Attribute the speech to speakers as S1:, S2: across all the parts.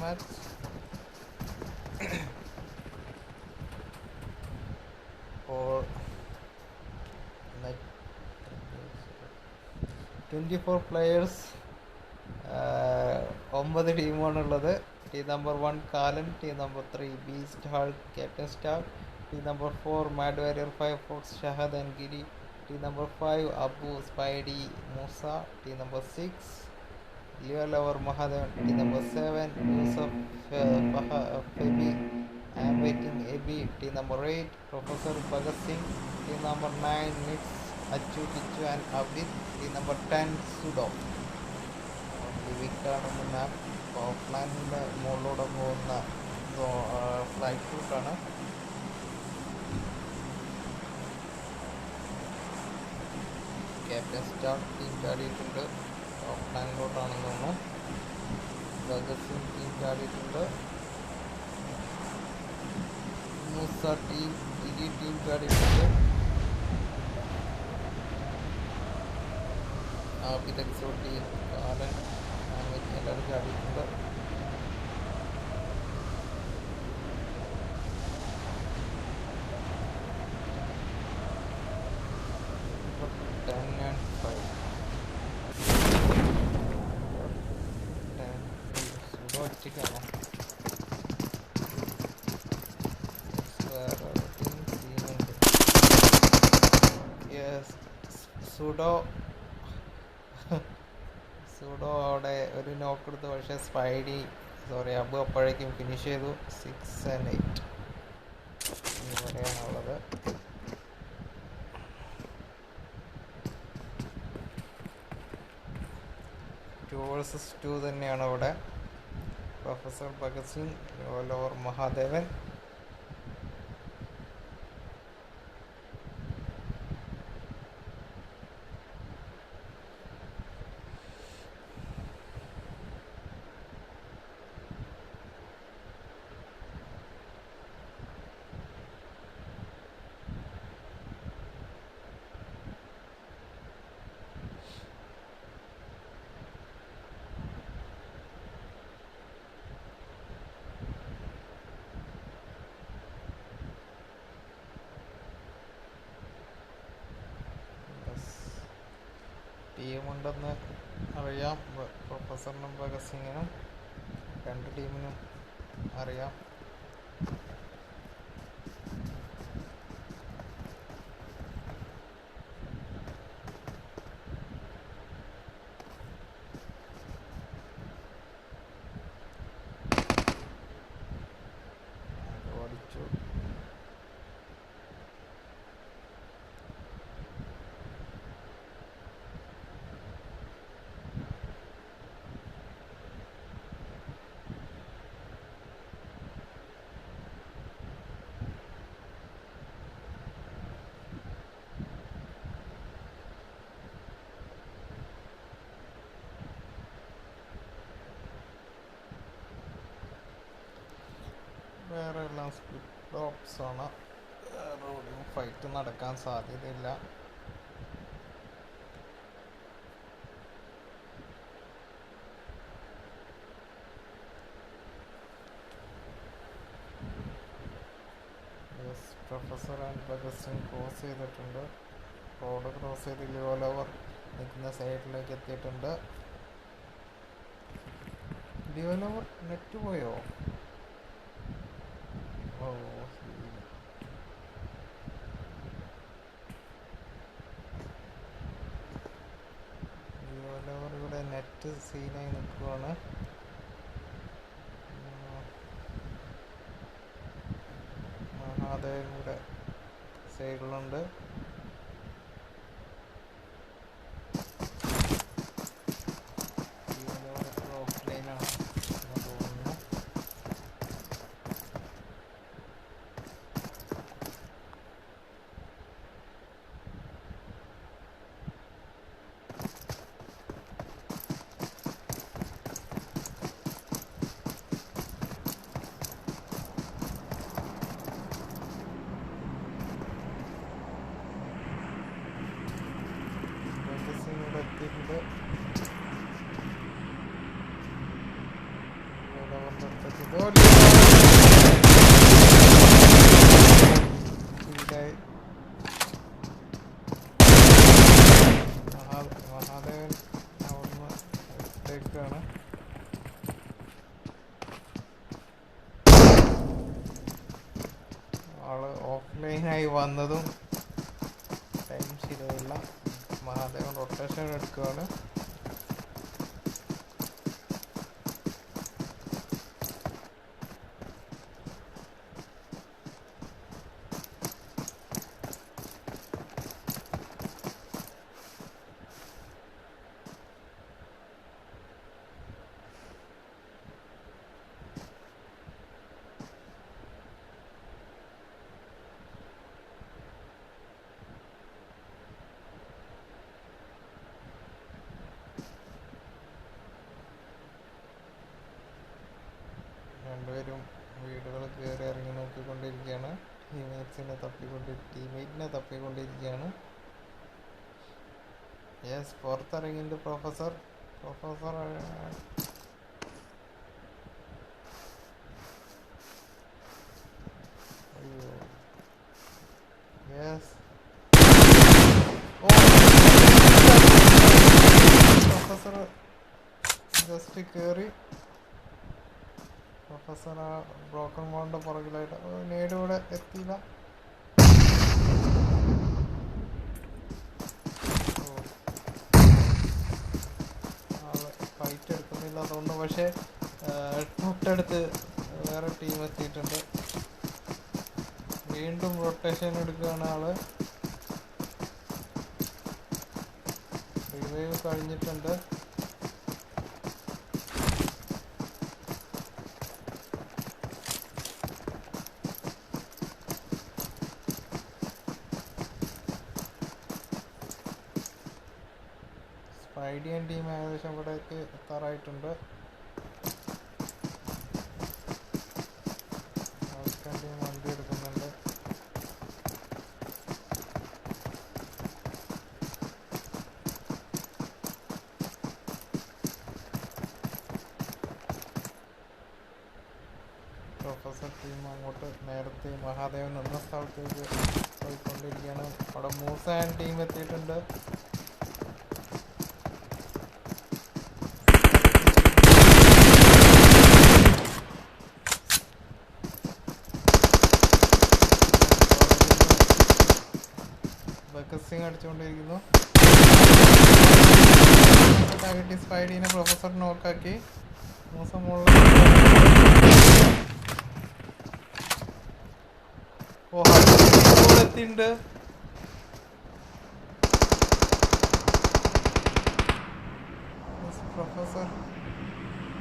S1: match. For like 24 players, 9 ടീമാണുള്ളത്. Team number 1 Kaalan, team number 3 Beast Hulk Captain Star, team number 4 Mad Warrior Firefox Shahad അൻഗിരി, team number 5 Abu Spidey Moosa, team number 6 Leo Lover Mahadevan, team number 7 Yusuf Febi, I am waiting AB, team number 8 Professor Bhagat Singh, team number 9 Nits Achu Kichu and Abid, team number 10 Sudo. ലിവിക്കാണെന്ന് മാം ഓഫ്ലൈനിൻ്റെ മുകളിലൂടെ പോകുന്ന flight റൂട്ടാണ്. Captain Star team ചാടിയിട്ടുണ്ട്. ഓഫ്ലൈനിലോട്ടാണെന്ന് തോന്നുന്നു. Bhagat Singh team ചാടിയിട്ടുണ്ട്. മൂസ ടീം ടീം ചാടിയിട്ടുണ്ട്. ആബിദ് എക്സോ ടീം കാലൻ എല്ലാവരും ചാടിയിട്ടുണ്ട്. ഒറ്റയ്ക്കാണോ? സുഡോ അവിടെ ഒരു നോക്ക് എടുത്തു. പക്ഷേ അബു അപ്പോഴേക്കും ഫിനിഷ് ചെയ്തു. 6 and 8 ഇവരെയാണുള്ളത്. 2 vs 2 തന്നെയാണ് അവിടെ. Professor Bhagat Singh, Lover Mahadevan. ടീമുണ്ടെന്ന് അറിയാം. പ്രൊഫസറിനും ഭഗത് സിംഗിനും 2 ടീമിനും അറിയാം. ഓടിച്ചു. വേറെ എല്ലാം സ്പ്ലിറ്റ് ഓപ്സ് ആണ്. വേറെ ഫൈറ്റ് നടക്കാൻ സാധ്യതയില്ല. Professor and Bhagat Singh cross ചെയ്തിട്ടുണ്ട്. റോഡ് ക്രോസ് ചെയ്ത് ലിയോ ലവർ നിൽക്കുന്ന സൈഡിലേക്ക് എത്തിയിട്ടുണ്ട്. ലിയോ ലവർ നെറ്റ് പോയോ? ഇവിടെ നെറ്റ് സീനായി നിൽക്കുകയാണ്. മഹാദേവൻ ഇവിടെ സൈഡിലുണ്ട്. ഓഫ്ലൈനാണ് തോന്നുന്നു. എത്തിയിട്ടുണ്ട്. മഹാദേവൻ അവിടുന്ന് എടുത്തേക്കാണ്. ആള് ഓഫ്ലൈനായി വന്നതും ടൈം ശരിയായില്ല. മഹാദേവൻ റൊട്ടേഷൻ എടുക്കുകയാണ്. രണ്ടുപേരും വീടുകൾ കയറി ഇറങ്ങി നോക്കിക്കൊണ്ടിരിക്കുകയാണ്. ടീമേറ്റിനെ തപ്പിക്കൊണ്ടിരിക്കുകയാണ്. യെസ്, പുറത്തിറങ്ങിയിട്ട് പ്രൊഫസർ അയ്യോ യെസ്. പ്രൊഫസർ ജസ്റ്റ് കയറി. പ്രൊഫസർ ആ ബ്രോക്കൺ മോളിൻ്റെ പുറകിലായിട്ട് നേട് ഇവിടെ എത്തിയില്ല. ആള് ഫൈറ്റ് എടുക്കുന്നില്ല അതുകൊണ്ട്. പക്ഷേ തൊട്ടടുത്ത് വേറെ ടീം എത്തിയിട്ടുണ്ട്. വീണ്ടും റൊട്ടേഷൻ എടുക്കുകയാണ് ആള്. റിവൈവ് കഴിഞ്ഞിട്ടുണ്ട്. ഐഡിയൻ ടീം ഏകദേശം ഇവിടേക്ക് എത്താറായിട്ടുണ്ട്. ടീം വണ്ടി എടുക്കുന്നുണ്ട്. പ്രൊഫസർ ടീം അങ്ങോട്ട് നേരത്തെ മഹാദേവൻ നിന്ന സ്ഥലത്തേക്ക് പോയിക്കൊണ്ടിരിക്കുകയാണ്. അവിടെ മൂസ ആൻഡ് ടീം എത്തിയിട്ടുണ്ട്. സിംഗ് അടിച്ചുകൊണ്ടിരിക്കുന്നു. സ്പൈഡിനെ പ്രൊഫസർ നോക്കാക്കി. മൂസ മുകളിൽ എത്തിയിട്ടുണ്ട്. പ്രൊഫസർ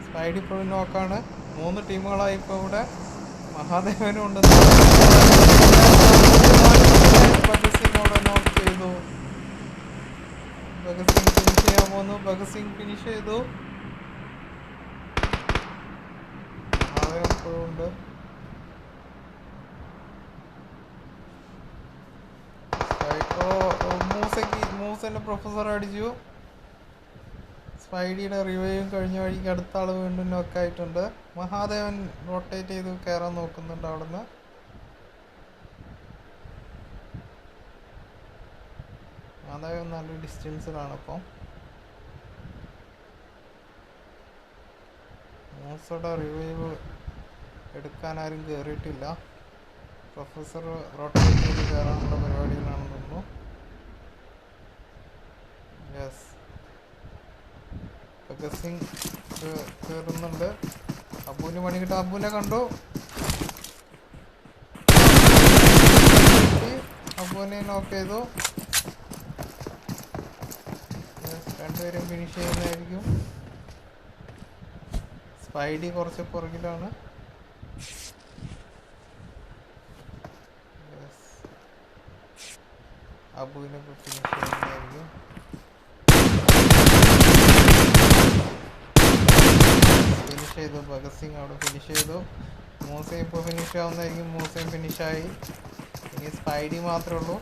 S1: സ്പൈഡി ഇപ്പോഴും നോക്കാണ്. 3 ടീമുകളായി ഇപ്പോൾ ഇവിടെ. മഹാദേവനും ഉണ്ട്. നോക്ക് ചെയ്തു. ഭഗത് സിംഗ് ഫിനിഷ് ചെയ്യാൻ പോകുന്നു. ഭഗത് സിംഗ് ഫിനിഷ് ചെയ്തു. മഹാദേവൻ ഇപ്പോഴും ഉണ്ട്. മൂസന്റെ പ്രൊഫസർ അടിച്ചു. സ്പൈഡിയുടെ റിവൈവും കഴിഞ്ഞ വഴിക്ക് അടുത്ത ആള് വീണ്ടും നോക്കായിട്ടുണ്ട്. മഹാദേവൻ റൊട്ടേറ്റ് ചെയ്ത് കയറാൻ നോക്കുന്നുണ്ട് അവിടുന്ന്. മഹാദേവൻ നല്ല ഡിസ്റ്റൻസിലാണ് ഇപ്പം. മൂസയുടെ റിവൈവ് എടുക്കാൻ ആരും കയറിയിട്ടില്ല. പ്രൊഫസർ റൊട്ടേറ്റ് ചെയ്ത് കയറാനുള്ള പരിപാടിയിലാണെന്ന് തോന്നുന്നു. യെസ്, ഭഗത് സിംഗ് കയറുന്നുണ്ട്. അബുവിന് പണി കിട്ടാൻ അബുവിനെ കണ്ടു. അബുവിനെ നോക്ക് ചെയ്തു. രണ്ടുപേരും ഫിനിഷ് ചെയ്യുന്നതായിരിക്കും. സ്പൈഡി കുറച്ച് പുറകിലാണ്. അബുവിനെ ഫിനിഷ് ചെയ്യുന്നതായിരിക്കും. ഫിനിഷ് ചെയ്തു. ഭഗത് സിംഗ് അവിടെ ഫിനിഷ് ചെയ്തു. മൂസയും ഇപ്പോൾ ഫിനിഷ് ആവുന്നതായിരിക്കും. മൂസയും ഫിനിഷായി. ഇനി സ്പൈഡി മാത്രമേ ഉള്ളൂ.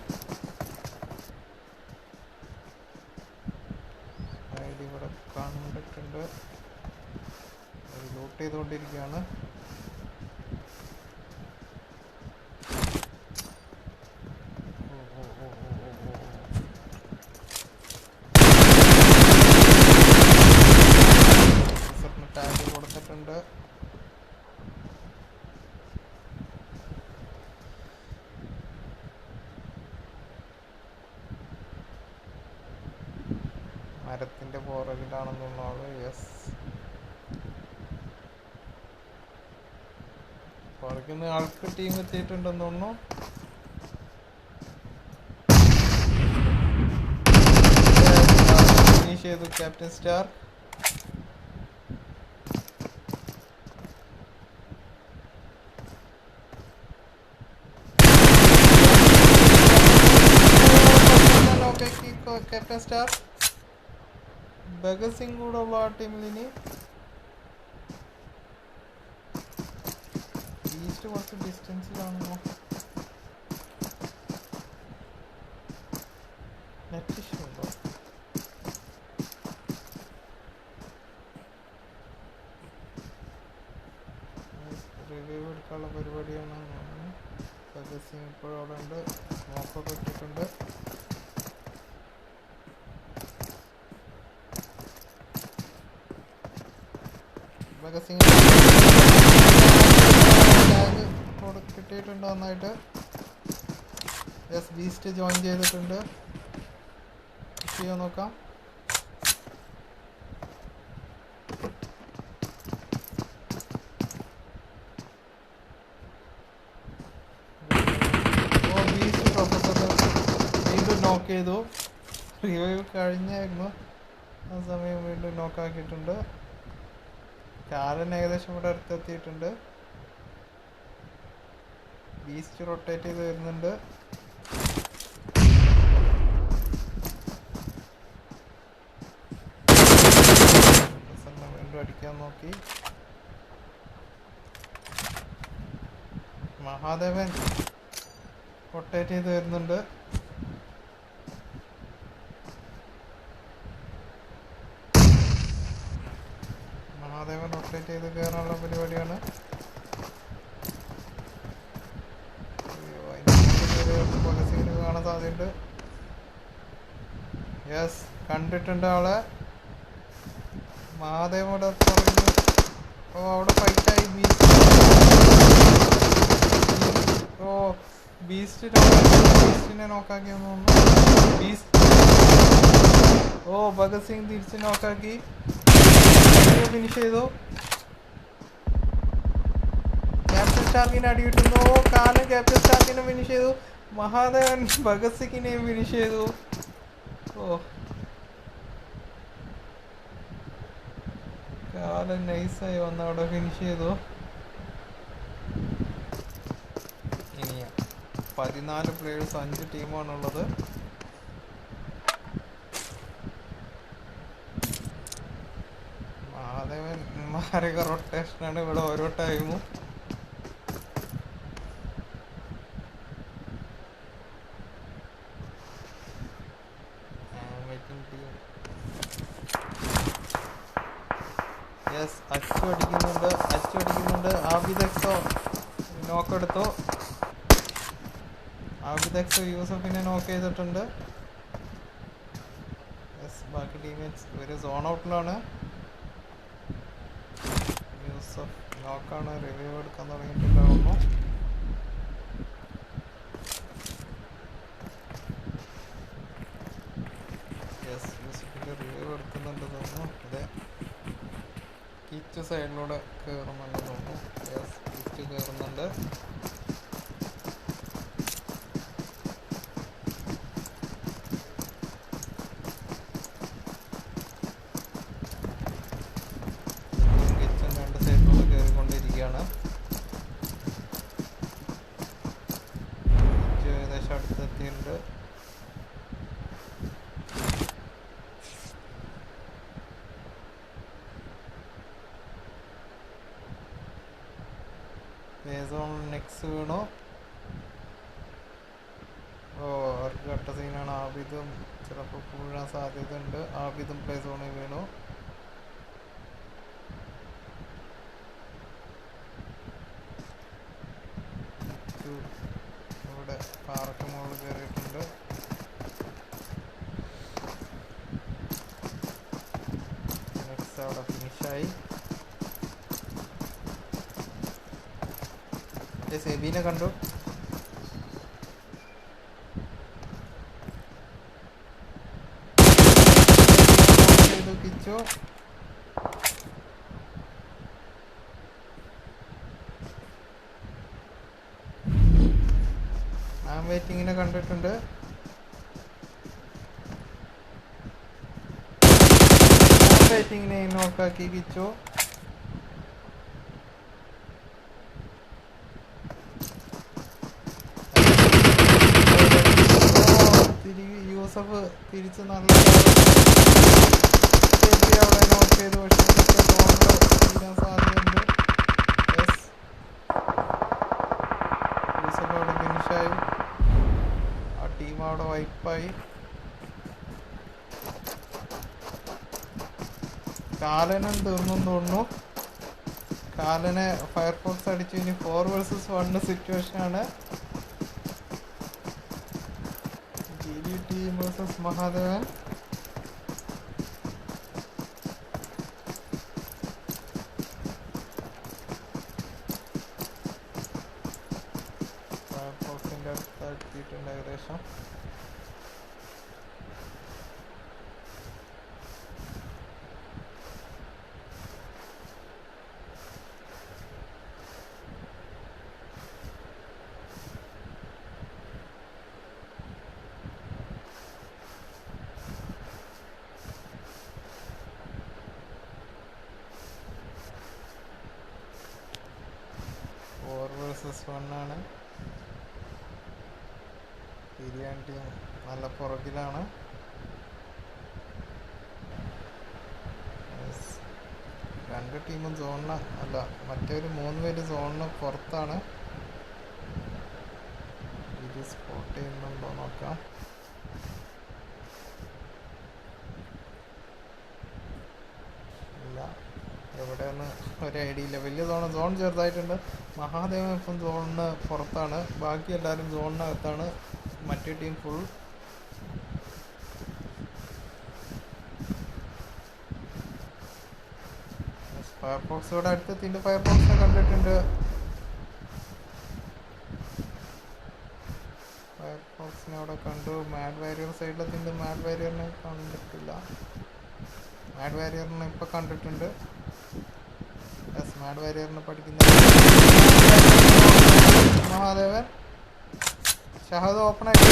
S1: സ്പൈഡി ഇവിടെ കണ്ടിട്ടുണ്ട്. ലൂട്ട് ചെയ്തുകൊണ്ടിരിക്കുകയാണ്. മരത്തിന്റെ പുറകിലാണെന്ന് തോന്നുന്നു. യെസ്, പുറകിന്ന് ആൾക്ക് ടീം എത്തിയിട്ടുണ്ടെന്ന് തോന്നുന്നു. ഫിനിഷ് ചെയ്തു captain star. Captain star Bhagat Singh കൂടെ ഉള്ള ആ ടീമിൽ ഇനി ഈസ്റ്റ് കുറച്ച് ഡിസ്റ്റൻസിലാണെന്നോ. നെറ്റ് ഇഷ്യൂ ഉണ്ടോ? റിവ്യൂ എടുക്കാനുള്ള പരിപാടിയാണ്. ഭഗത് സിംഗ് ഇപ്പോഴും അവിടെ ഉണ്ട്. സ്മോക്കൊക്കെ ഇട്ടിട്ടുണ്ട്. ഭഗത് സിംഗ് കിട്ടിയിട്ടുണ്ട് നന്നായിട്ട്. യെസ്, ബീസ്റ്റ് ജോയിൻ ചെയ്തിട്ടുണ്ട്. ചെയ്യാൻ നോക്കാം. ബീസ്റ്റ് പ്രൊഫസർ വീണ്ടും നോക്ക് ചെയ്തു. റിവൈവ് കഴിഞ്ഞായിരുന്നു, ആ സമയം വീണ്ടും നോക്കാക്കിയിട്ടുണ്ട്. കാലൻ ഏകദേശം ഇവിടെ അടുത്തെത്തിയിട്ടുണ്ട്. ബീസ്റ്റ് റൊട്ടേറ്റ് ചെയ്ത് വരുന്നുണ്ട്. വീണ്ടും അടിക്കാൻ നോക്കി. മഹാദേവൻ റൊട്ടേറ്റ് ചെയ്ത് വരുന്നുണ്ട്. മഹാദേവൻ റൊട്ടേറ്റ് ചെയ്ത് കയറാനുള്ള പരിപാടിയാണ്. ഭഗത് കാണാൻ സാധ്യതയുണ്ട്. യെസ്, കണ്ടിട്ടുണ്ട് ആളെ. മഹാദേവൻ അവിടെ പറയുന്നു. അവിടെ ഫൈറ്റായി. ബീസ്റ്റിനെ നോക്കാക്കിയെന്ന് തോന്നുന്നു. ഭഗത് സിംഗ് തിരിച്ച് നോക്കാക്കി ഫിനിഷ് ചെയ്തു. ക്യാപ്റ്റൻ സ്റ്റാർക്കിനെ അടി കിട്ടുന്നു. കാലൻ ക്യാപ്റ്റൻ സ്റ്റാർക്കിനെ ഫിനിഷ് ചെയ്തു. മഹാദേവൻ ഭഗത് സിംഗിനെയും ഫിനിഷ് ചെയ്തു. കാലൻ നൈസായി വന്ന് അവിടെ ഫിനിഷ് ചെയ്തു. ഇനി 14 പ്ലേയേഴ്സ്, 5 ടീമാണുള്ളത്. മഹാദേവൻ മാരക റൊട്ടേഷനാണ് ഇവിടെ ഓരോ ടൈമും. യെസ്, അച്ചു അടിക്കുന്നുണ്ട്. ആബിദെക്സോ നോക്കെടുത്തു. ആബിദെക്സോ യൂസഫിനെ നോക്ക് ചെയ്തിട്ടുണ്ട്. യെസ്, ബാക്കി ടീമേറ്റ്സ് ഇവര് സോൺ ഔട്ടിലാണ്. യൂസഫ് നോക്കാണ്. റിവ്യൂ എടുക്കാൻ തുടങ്ങിയിട്ടുണ്ടാവുന്നു. യെസ്, യൂസഫിന്റെ റിവ്യൂ എടുക്കുന്നുണ്ട് തോന്നുന്നു. അതെ, കിച്ച് സൈഡിലൂടെ കയറുന്നുണ്ട് തോന്നുന്നു. യെസ്, കിച്ച് കയറുന്നുണ്ട്. കിച്ചൻ 2 സൈഡിലൂടെ കയറിക്കൊണ്ടിരിക്കുകയാണ്. കിച്ച് ഏകദേശം അടുത്തെത്തിയിട്ടുണ്ട്. നെക്സ്റ്റ് വീണു. അവർക്ക് കട്ട സീനാണ്. ആബിദും ചിലപ്പോൾ വീഴാൻ സാധ്യത ഉണ്ട്. ആബിദും പ്ലേ സോണിൽ വീണു. ഇവിടെ പാറക്ക് മുകളിൽ കയറിയിട്ടുണ്ട്. നെക്സ്റ്റ് അവിടെ ഫിനിഷായി. സെബീനെ കണ്ടു. കിച്ചു. ഞാൻ വെയിറ്റിങ്ങിനെ കണ്ടിട്ടുണ്ട്. വെയിറ്റിങ്ങിനെ നോക്കാക്കി കിച്ചു. യൂസഫ് തിരിച്ച് നല്ല അവിടെ നോട്ട് ചെയ്ത് പക്ഷേ തീരാൻ സാധ്യതയുണ്ട്. യൂസഫ് അവിടെ ഫിനിഷായി. ആ ടീം അവിടെ വൈപ്പായി. കാലനും തീർന്നു തോന്നുന്നു. കാലനെ ഫയർഫോക്സ് അടിച്ചു. ഇനി 4 vs 1 സിറ്റുവേഷൻ ആണ്. Team versus Mahadevan. ഫയർഫോക്സിന്റെ അടുത്ത് എത്തിയിട്ടുണ്ട് ഏകദേശം. vs 1 ആണ്. തിരിയാൻ ടീം നല്ല പുറകിലാണ്. രണ്ട് ടീമും സോണിന് അല്ല, മറ്റൊരു 3 പേര് സോണിന് പുറത്താണ്. ഇത് സ്പോട്ട് ചെയ്യുന്നുണ്ടോ നോക്കാം. ഇല്ല, എവിടെയെന്ന് ഒരു ഐഡിയ ഇല്ല. വലിയ സോൺ ചെറുതായിട്ടുണ്ട്. മഹാദേവൻ ഇപ്പം സോണിന് പുറത്താണ്. ബാക്കി എല്ലാവരും സോണിനകത്താണ്. മറ്റേ ടീം ഫുൾ ഫയർഫോക്സ് ഇവിടെ അടുത്തെത്തിയിട്ട് ഫയർഫോക്സിനെ കണ്ടിട്ടുണ്ട്. ഫയർഫോക്സിനെ അവിടെ കണ്ടു. മാഡ് വാരിയർ സൈഡിലെത്തിണ്ട്. മാഡ് വാരിയറിനെ കണ്ടിട്ടില്ല. മാഡ് വാരിയറിനെ ഇപ്പം കണ്ടിട്ടുണ്ട്. മാഡ് വാരിയറിനെ പഠിക്കുന്ന മഹാദേവൻ. ഷഹദ് ഓപ്പൺ ആയിട്ട്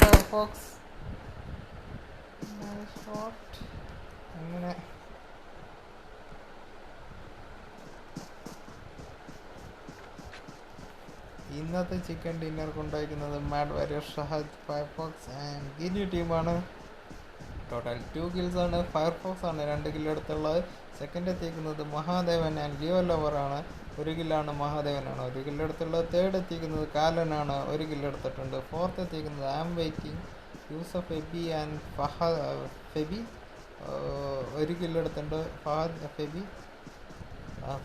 S1: ഫയർഫോക്സ് ഷോട്ട്. അങ്ങനെ ഇന്നത്തെ ചിക്കൻ ഡിന്നർ കൊണ്ടുവയ്ക്കുന്നത് Mad Warrior, Shahad, Firefox and ഗിനി ടീമാണ്. ടോട്ടൽ 2 kills ആണ്. ഫയർഫോക്സ് ആണ് 2 kill എടുത്തുള്ളത്. സെക്കൻഡ് എത്തിക്കുന്നത് മഹാദേവൻ ആൻഡ് ലിയോ ലവറാണ്. 1 കില്ലാണ് മഹാദേവനാണ് 1 kill എടുത്തുള്ളത്. തേർഡ് എത്തിക്കുന്നത് കാലനാണ് 1 kill എടുത്തിട്ടുണ്ട്. ഫോർത്ത് എത്തിക്കുന്നത് ആം വെയിറ്റിംഗ്, യൂസഫ് എബി ആൻഡ് ഫെബി 1 kill എടുത്തിട്ടുണ്ട്. ഫഹദ് ഫെബി.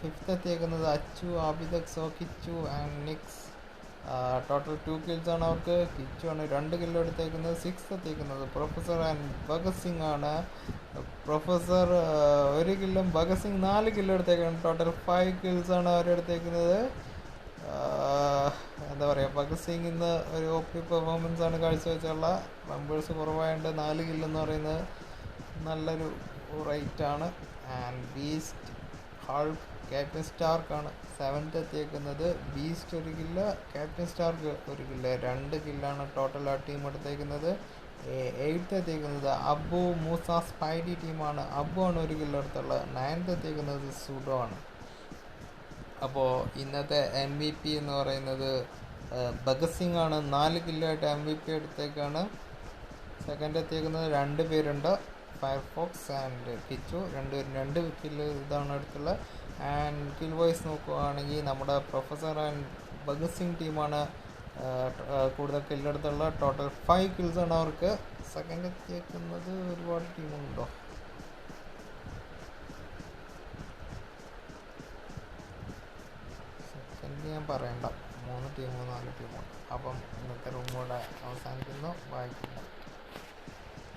S1: ഫിഫ്ത്ത് എത്തിയേക്കുന്നത് അച്ചു, ആബിദക്, Kichu and Nix. Total 2 kills ആണ് അവർക്ക്. കിച്ചു ആണ് 2 kill എടുത്തേക്കുന്നത്. സിക്സ് എത്തിക്കുന്നത് പ്രൊഫസർ ആൻഡ് ഭഗത് സിംഗ് ആണ്. Professor 1 kill, Bhagat Singh 4 kill എടുത്തേക്കാണ്. ടോട്ടൽ 5 kills ആണ് അവരെടുത്തേക്കുന്നത്. എന്താ പറയുക, ഭഗത് സിംഗ് ഇന്ന് ഒരു OP പെർഫോമൻസ് ആണ് കാഴ്ചവെച്ചുള്ള. മെമ്പേഴ്സ് കുറവായതുകൊണ്ട് 4 kill എന്ന് പറയുന്നത് നല്ലൊരു റേറ്റാണ്. ആൻഡ് ബീസ്റ്റ്, ഹൾക്ക്, ക്യാപ്റ്റൻ സ്റ്റാർക്കാണ് 7th എത്തിയേക്കുന്നത്. Beast 1 kill, Captain Stark 1 kill, 2 കില്ലാണ് ടോട്ടൽ ആ ടീം എടുത്തേക്കുന്നത്. 8th എത്തിയേക്കുന്നത് അബു, മൂസ, സ്പൈഡി ടീമാണ്. അബു ആണ് 1 kill എടുത്തുള്ളത്. 9th എത്തിയേക്കുന്നത് സുഡോ ആണ്. അപ്പോൾ ഇന്നത്തെ MVP എന്ന് പറയുന്നത് ഭഗത് സിംഗ് ആണ്. 4 കില്ലായിട്ട് MVP എടുത്തേക്കാണ്. സെക്കൻഡ് എത്തിയേക്കുന്നത് 2 പേരുണ്ട്, ഫയർഫോക്സ് ആൻഡ് കിച്ചു. 2 കിൽ ഇതാണ് എടുത്തുള്ളത്. ആൻഡ് കിൽ വൈസ് നോക്കുകയാണെങ്കിൽ നമ്മുടെ പ്രൊഫസർ ആൻഡ് ഭഗത് സിംഗ് ടീമാണ് കൂടുതൽ കില്ലെടുത്തുള്ള. ടോട്ടൽ 5 kills ആണ് അവർക്ക്. സെക്കൻഡ് എത്തിയേക്കുന്നത് ഒരുപാട് ടീമുണ്ടോ? സെക്കൻഡ് ഞാൻ പറയണ്ട, 3 ടീമോ 4 ടീമോ. അപ്പം ഇന്നത്തെ റൂം കൂടെ അവസാനിക്കുന്നു. ബൈ.